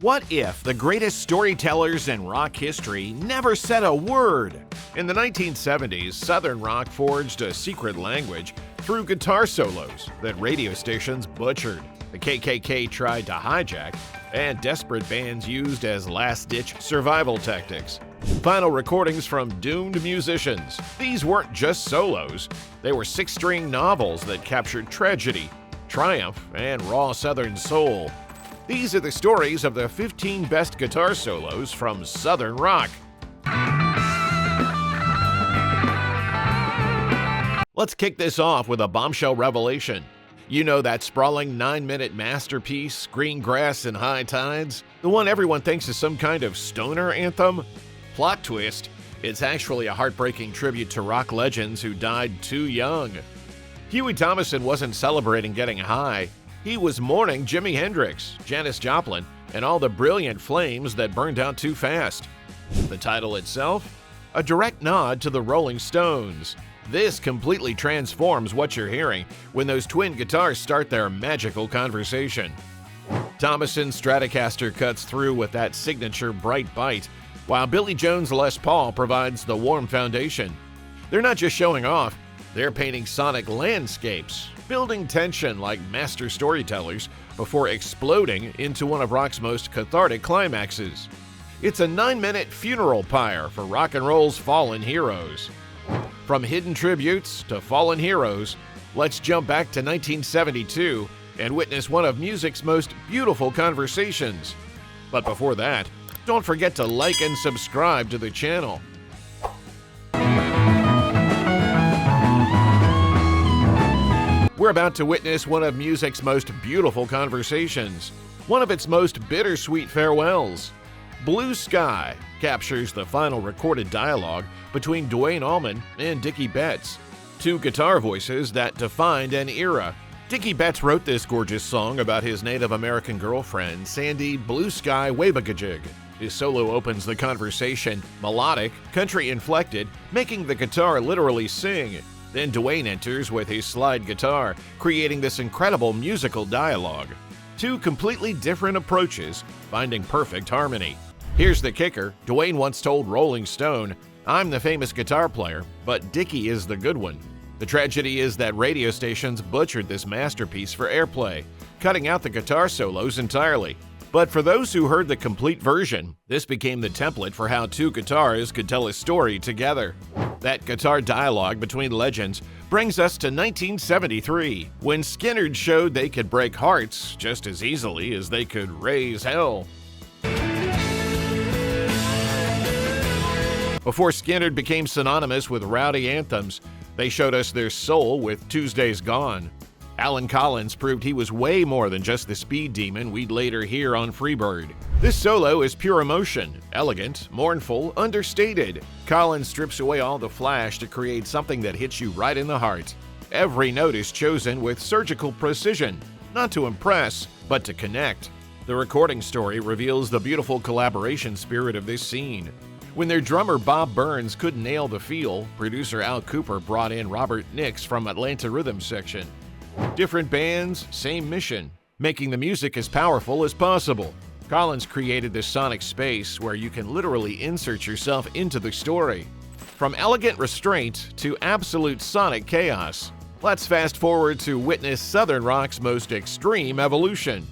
What if the greatest storytellers in rock history never said a word? In the 1970s, Southern rock forged a secret language through guitar solos that radio stations butchered. The KKK tried to hijack, and desperate bands used as last-ditch survival tactics. Final recordings from doomed musicians. These weren't just solos. They were six-string novels that captured tragedy, triumph, and raw Southern soul. These are the stories of the 15 best guitar solos from Southern rock. Let's kick this off with a bombshell revelation. You know that sprawling 9-minute masterpiece, Green Grass and High Tides? The one everyone thinks is some kind of stoner anthem? Plot twist, it's actually a heartbreaking tribute to rock legends who died too young. Huey Thomason wasn't celebrating getting high. He was mourning Jimi Hendrix, Janis Joplin, and all the brilliant flames that burned out too fast. The title itself? A direct nod to the Rolling Stones. This completely transforms what you're hearing when those twin guitars start their magical conversation. Thomason's Stratocaster cuts through with that signature bright bite, while Billy Jones' Les Paul provides the warm foundation. They're not just showing off, they're painting sonic landscapes, building tension like master storytellers before exploding into one of rock's most cathartic climaxes. It's a 9-minute funeral pyre for rock and roll's fallen heroes. From hidden tributes to fallen heroes, let's jump back to 1972 and witness one of music's most beautiful conversations. But before that, don't forget to like and subscribe to the channel. We're about to witness one of music's most beautiful conversations, one of its most bittersweet farewells. Blue Sky captures the final recorded dialogue between Duane Allman and Dickie Betts, two guitar voices that defined an era. Dickie Betts wrote this gorgeous song about his Native American girlfriend, Sandy Blue Sky Wabagajig. His solo opens the conversation, melodic, country-inflected, making the guitar literally sing. Then Duane enters with his slide guitar, creating this incredible musical dialogue. Two completely different approaches, finding perfect harmony. Here's the kicker. Duane once told Rolling Stone, "I'm the famous guitar player, but Dickie is the good one." The tragedy is that radio stations butchered this masterpiece for airplay, cutting out the guitar solos entirely. But for those who heard the complete version, this became the template for how two guitars could tell a story together. That guitar dialogue between legends brings us to 1973, when Skynyrd showed they could break hearts just as easily as they could raise hell. Before Skynyrd became synonymous with rowdy anthems, they showed us their soul with Tuesday's Gone. Alan Collins proved he was way more than just the speed demon we'd later hear on Freebird. This solo is pure emotion, elegant, mournful, understated. Collins strips away all the flash to create something that hits you right in the heart. Every note is chosen with surgical precision, not to impress, but to connect. The recording story reveals the beautiful collaboration spirit of this scene. When their drummer Bob Burns couldn't nail the feel, producer Al Cooper brought in Robert Nix from Atlanta Rhythm Section. Different bands, same mission, making the music as powerful as possible. Collins created this sonic space where you can literally insert yourself into the story. From elegant restraint to absolute sonic chaos. Let's fast forward to witness Southern rock's most extreme evolution.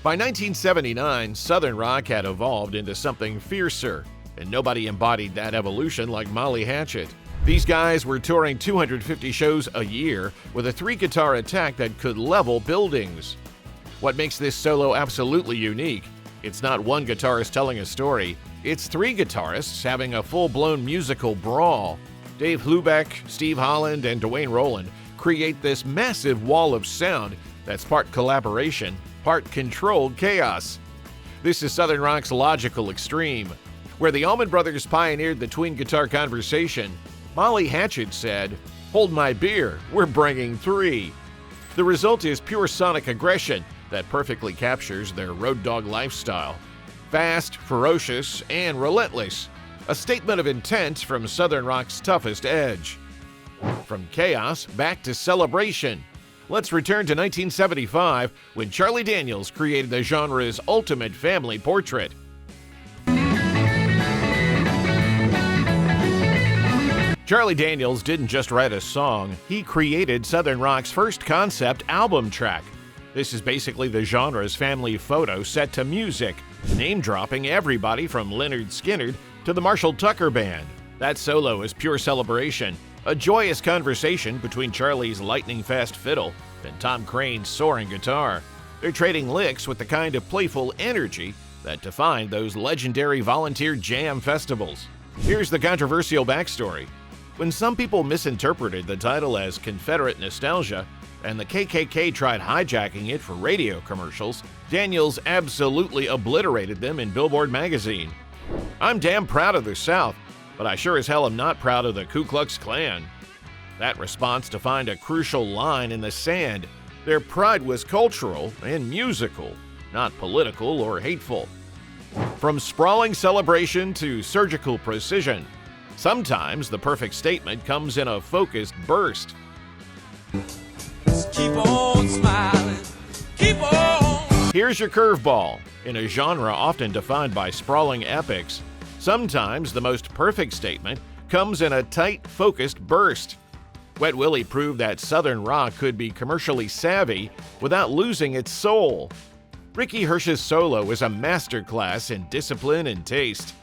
By 1979, Southern rock had evolved into something fiercer, and nobody embodied that evolution like Molly Hatchet. These guys were touring 250 shows a year with a 3-guitar attack that could level buildings. What makes this solo absolutely unique? It's not one guitarist telling a story, it's 3 guitarists having a full-blown musical brawl. Dave Hlubeck, Steve Holland, and Dwayne Roland create this massive wall of sound that's part collaboration, part controlled chaos. This is Southern rock's logical extreme. Where the Allman Brothers pioneered the twin guitar conversation, Molly Hatchet said, "Hold my beer, we're bringing 3." The result is pure sonic aggression that perfectly captures their road dog lifestyle. Fast, ferocious, and relentless. A statement of intent from Southern rock's toughest edge. From chaos back to celebration. Let's return to 1975 when Charlie Daniels created the genre's ultimate family portrait. Charlie Daniels didn't just write a song, he created southern rock's first concept album track. This is basically the genre's family photo set to music, name-dropping everybody from Lynyrd Skynyrd to the Marshall Tucker Band. That solo is pure celebration, a joyous conversation between Charlie's lightning-fast fiddle and Tom Crane's soaring guitar. They're trading licks with the kind of playful energy that defined those legendary volunteer jam festivals. Here's the controversial backstory. When some people misinterpreted the title as Confederate nostalgia, and the KKK tried hijacking it for radio commercials, Daniels absolutely obliterated them in Billboard magazine. I'm damn proud of the South, but I sure as hell am not proud of the Ku Klux Klan. That response defined a crucial line in the sand. Their pride was cultural and musical, not political or hateful. From sprawling celebration to surgical precision, sometimes the perfect statement comes in a focused burst. Keep on smiling, keep on. Here's your curveball. In a genre often defined by sprawling epics, sometimes the most perfect statement comes in a tight, focused burst. Wet Willie proved that southern rock could be commercially savvy without losing its soul. Ricky Hirsch's solo is a masterclass in discipline and taste.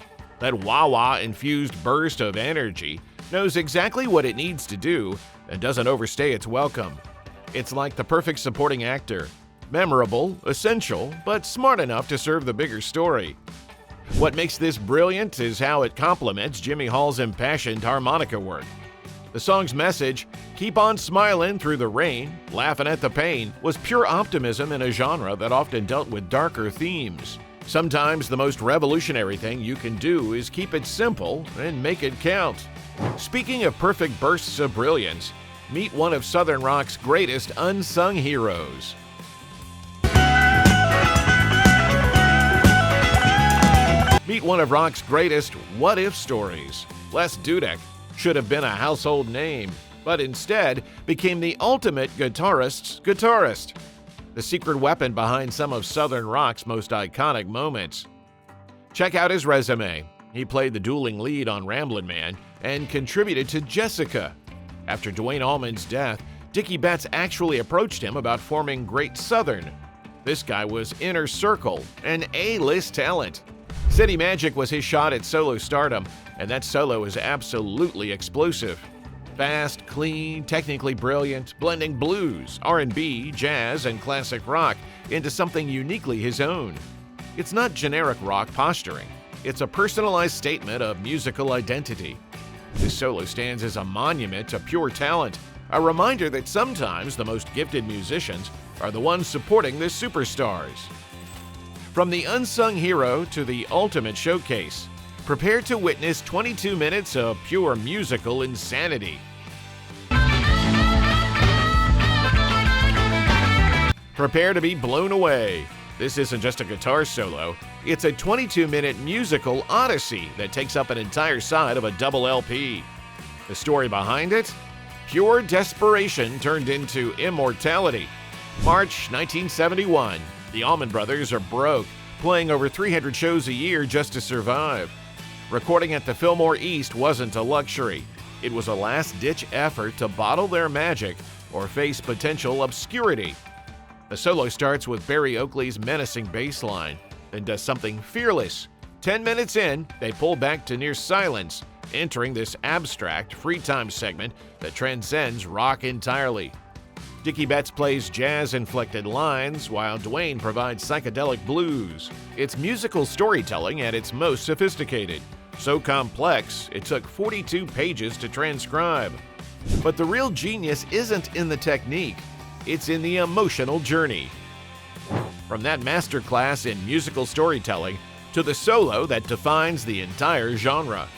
That wah-wah-infused burst of energy knows exactly what it needs to do and doesn't overstay its welcome. It's like the perfect supporting actor. Memorable, essential, but smart enough to serve the bigger story. What makes this brilliant is how it complements Jimmy Hall's impassioned harmonica work. The song's message, keep on smiling through the rain, laughing at the pain, was pure optimism in a genre that often dealt with darker themes. Sometimes the most revolutionary thing you can do is keep it simple and make it count. Speaking of perfect bursts of brilliance, meet one of southern rock's greatest unsung heroes. Meet one of rock's greatest what-if stories. Les Dudek should have been a household name, but instead became the ultimate guitarist's guitarist. The secret weapon behind some of southern rock's most iconic moments. Check out his resume. He played the dueling lead on Ramblin' Man and contributed to Jessica. After Duane Allman's death, Dickie Betts actually approached him about forming Great Southern. This guy was inner circle, an A-list talent. City Magic was his shot at solo stardom, and that solo is absolutely explosive. Fast, clean, technically brilliant, blending blues, R&B, jazz, and classic rock into something uniquely his own. It's not generic rock posturing. It's a personalized statement of musical identity. This solo stands as a monument to pure talent, a reminder that sometimes the most gifted musicians are the ones supporting the superstars. From the unsung hero to the ultimate showcase, prepare to witness 22 minutes of pure musical insanity. Prepare to be blown away. This isn't just a guitar solo, it's a 22-minute musical odyssey that takes up an entire side of a double LP. The story behind it? Pure desperation turned into immortality. March 1971, the Allman Brothers are broke, playing over 300 shows a year just to survive. Recording at the Fillmore East wasn't a luxury. It was a last-ditch effort to bottle their magic or face potential obscurity. The solo starts with Barry Oakley's menacing bass line, then does something fearless. 10 minutes in, they pull back to near silence, entering this abstract, free-time segment that transcends rock entirely. Dickie Betts plays jazz-inflected lines, while Duane provides psychedelic blues. It's musical storytelling at its most sophisticated. So complex, it took 42 pages to transcribe. But the real genius isn't in the technique, it's in the emotional journey. From that masterclass in musical storytelling to the solo that defines the entire genre.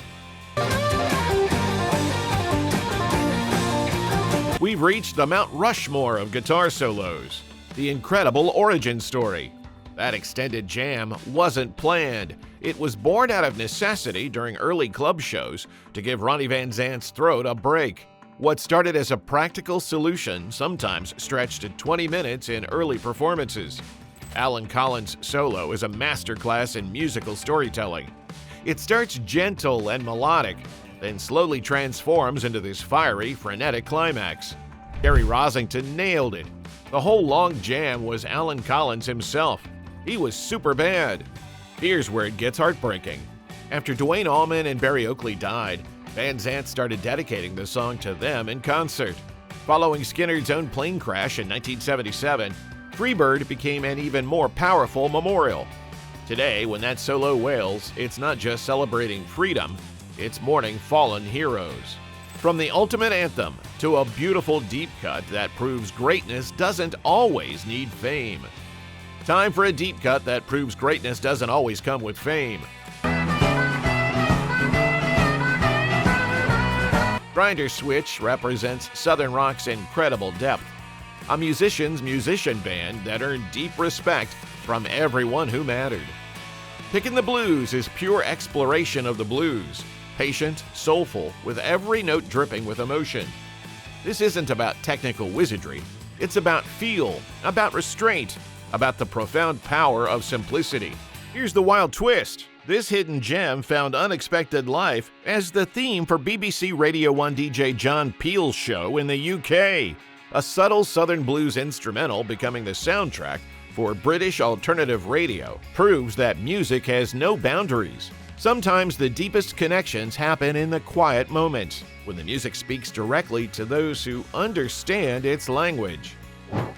We've reached the Mount Rushmore of guitar solos, the incredible origin story. That extended jam wasn't planned. It was born out of necessity during early club shows to give Ronnie Van Zant's throat a break. What started as a practical solution sometimes stretched to 20 minutes in early performances. Allen Collins' solo is a masterclass in musical storytelling. It starts gentle and melodic, then slowly transforms into this fiery, frenetic climax. Gary Rosington nailed it. The whole long jam was Allen Collins himself. He was super bad. Here's where it gets heartbreaking. After Duane Allman and Barry Oakley died, Van Zandt started dedicating the song to them in concert. Following Skinner's own plane crash in 1977, Freebird became an even more powerful memorial. Today, when that solo wails, it's not just celebrating freedom, it's mourning fallen heroes. From the ultimate anthem to a beautiful deep cut that proves greatness doesn't always need fame. Time for a deep cut that proves greatness doesn't always come with fame. Grinder Switch represents Southern rock's incredible depth. A musician's musician band that earned deep respect from everyone who mattered. Pickin' the Blues is pure exploration of the blues. Patient, soulful, with every note dripping with emotion. This isn't about technical wizardry. It's about feel, about restraint, about the profound power of simplicity. Here's the wild twist. This hidden gem found unexpected life as the theme for BBC Radio 1 DJ John Peel's show in the UK. A subtle Southern blues instrumental becoming the soundtrack for British alternative radio proves that music has no boundaries. Sometimes the deepest connections happen in the quiet moments, when the music speaks directly to those who understand its language.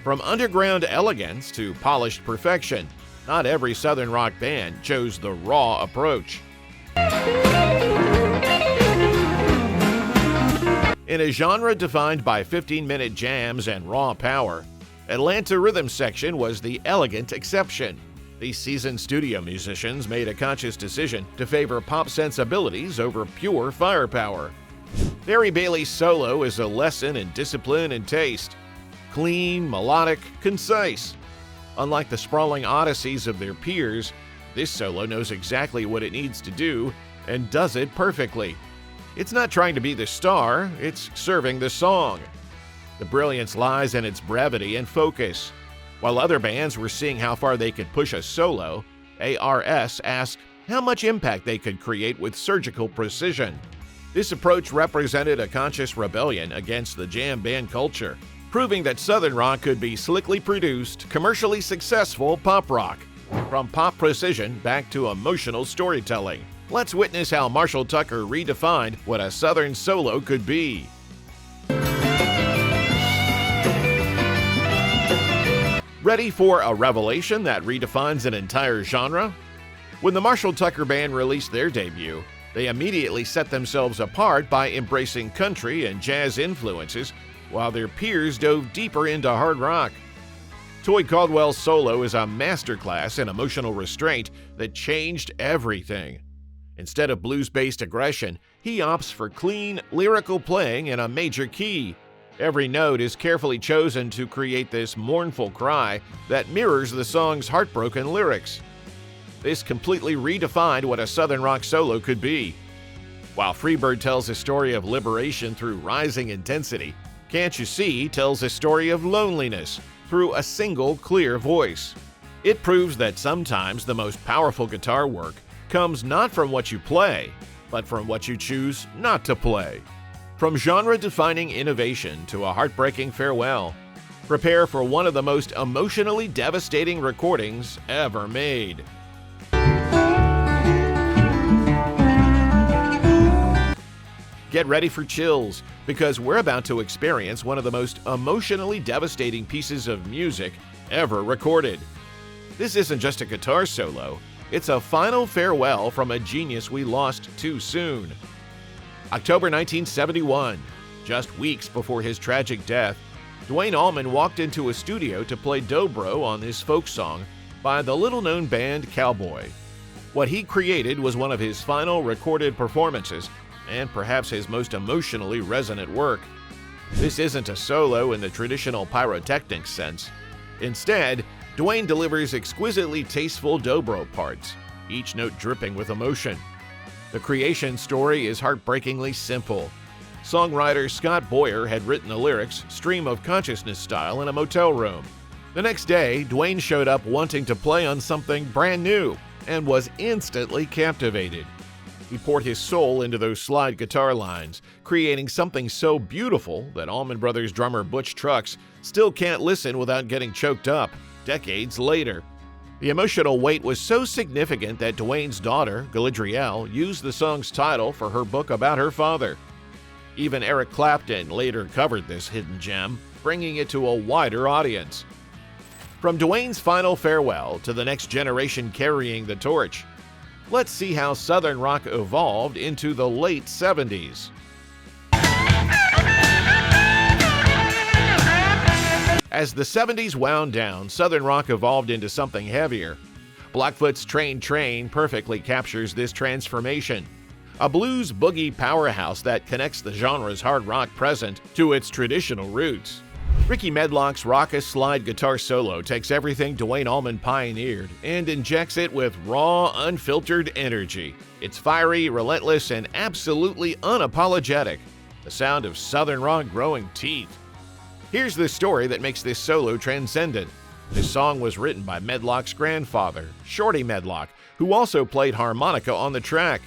From underground elegance to polished perfection, not every Southern rock band chose the raw approach. In a genre defined by 15-minute jams and raw power, Atlanta Rhythm Section was the elegant exception. These seasoned studio musicians made a conscious decision to favor pop sensibilities over pure firepower. Barry Bailey's solo is a lesson in discipline and taste. Clean, melodic, concise. Unlike the sprawling odysseys of their peers, this solo knows exactly what it needs to do and does it perfectly. It's not trying to be the star, it's serving the song. The brilliance lies in its brevity and focus. While other bands were seeing how far they could push a solo, ARS asked how much impact they could create with surgical precision. This approach represented a conscious rebellion against the jam band culture, proving that Southern rock could be slickly produced, commercially successful pop rock. From pop precision back to emotional storytelling, let's witness how Marshall Tucker redefined what a Southern solo could be. Ready for a revelation that redefines an entire genre? When the Marshall Tucker Band released their debut, they immediately set themselves apart by embracing country and jazz influences, while their peers dove deeper into hard rock. Toy Caldwell's solo is a masterclass in emotional restraint that changed everything. Instead of blues-based aggression, he opts for clean, lyrical playing in a major key. Every note is carefully chosen to create this mournful cry that mirrors the song's heartbroken lyrics. This completely redefined what a Southern rock solo could be. While Freebird tells a story of liberation through rising intensity, Can't You See tells a story of loneliness through a single clear voice. It proves that sometimes the most powerful guitar work comes not from what you play, but from what you choose not to play. From genre-defining innovation to a heartbreaking farewell, prepare for one of the most emotionally devastating recordings ever made. Get ready for chills, because we're about to experience one of the most emotionally devastating pieces of music ever recorded. This isn't just a guitar solo, it's a final farewell from a genius we lost too soon. October 1971, just weeks before his tragic death, Duane Allman walked into a studio to play dobro on this folk song by the little-known band Cowboy. What he created was one of his final recorded performances, and perhaps his most emotionally resonant work. This isn't a solo in the traditional pyrotechnics sense. Instead, Duane delivers exquisitely tasteful dobro parts, each note dripping with emotion. The creation story is heartbreakingly simple. Songwriter Scott Boyer had written the lyrics stream of consciousness style in a motel room. The next day, Duane showed up wanting to play on something brand new and was instantly captivated. He poured his soul into those slide guitar lines, creating something so beautiful that Allman Brothers drummer Butch Trucks still can't listen without getting choked up decades later. The emotional weight was so significant that Duane's daughter, Galadriel, used the song's title for her book about her father. Even Eric Clapton later covered this hidden gem, bringing it to a wider audience. From Duane's final farewell to the next generation carrying the torch, let's see how Southern rock evolved into the late 70s. As the 70s wound down, Southern rock evolved into something heavier. Blackfoot's Train perfectly captures this transformation. A blues boogie powerhouse that connects the genre's hard rock present to its traditional roots. Ricky Medlock's raucous slide guitar solo takes everything Duane Allman pioneered and injects it with raw, unfiltered energy. It's fiery, relentless, and absolutely unapologetic. The sound of Southern rock growing teeth. Here's the story that makes this solo transcendent. This song was written by Medlock's grandfather, Shorty Medlock, who also played harmonica on the track.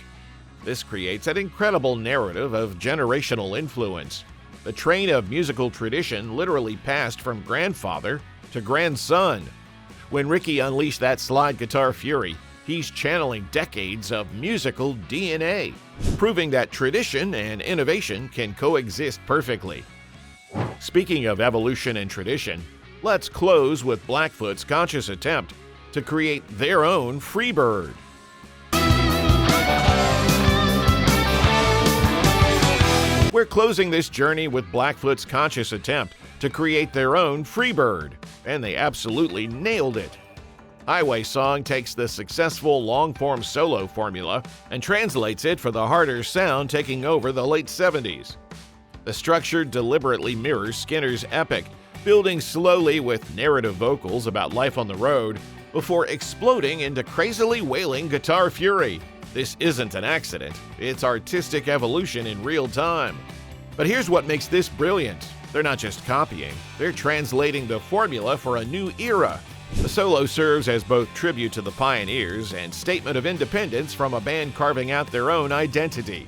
This creates an incredible narrative of generational influence. The train of musical tradition literally passed from grandfather to grandson. When Ricky unleashed that slide guitar fury, he's channeling decades of musical DNA, proving that tradition and innovation can coexist perfectly. Speaking of evolution and tradition, let's close with Blackfoot's conscious attempt to create their own Freebird. We're closing this journey with Blackfoot's conscious attempt to create their own Freebird, and they absolutely nailed it. Highway Song takes the successful long-form solo formula and translates it for the harder sound taking over the late 70s. The structure deliberately mirrors Skinner's epic, building slowly with narrative vocals about life on the road before exploding into crazily wailing guitar fury. This isn't an accident, it's artistic evolution in real time. But here's what makes this brilliant. They're not just copying, they're translating the formula for a new era. The solo serves as both tribute to the pioneers and statement of independence from a band carving out their own identity.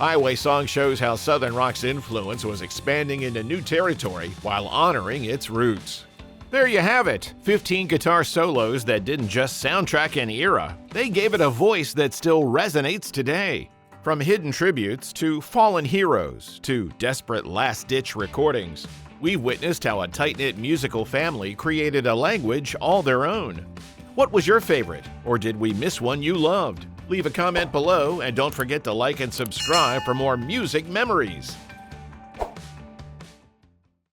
Highway Song shows how Southern rock's influence was expanding into new territory while honoring its roots. There you have it, 15 guitar solos that didn't just soundtrack an era, they gave it a voice that still resonates today. From hidden tributes to fallen heroes to desperate last-ditch recordings, we've witnessed how a tight-knit musical family created a language all their own. What was your favorite, or did we miss one you loved? Leave a comment below and don't forget to like and subscribe for more music memories.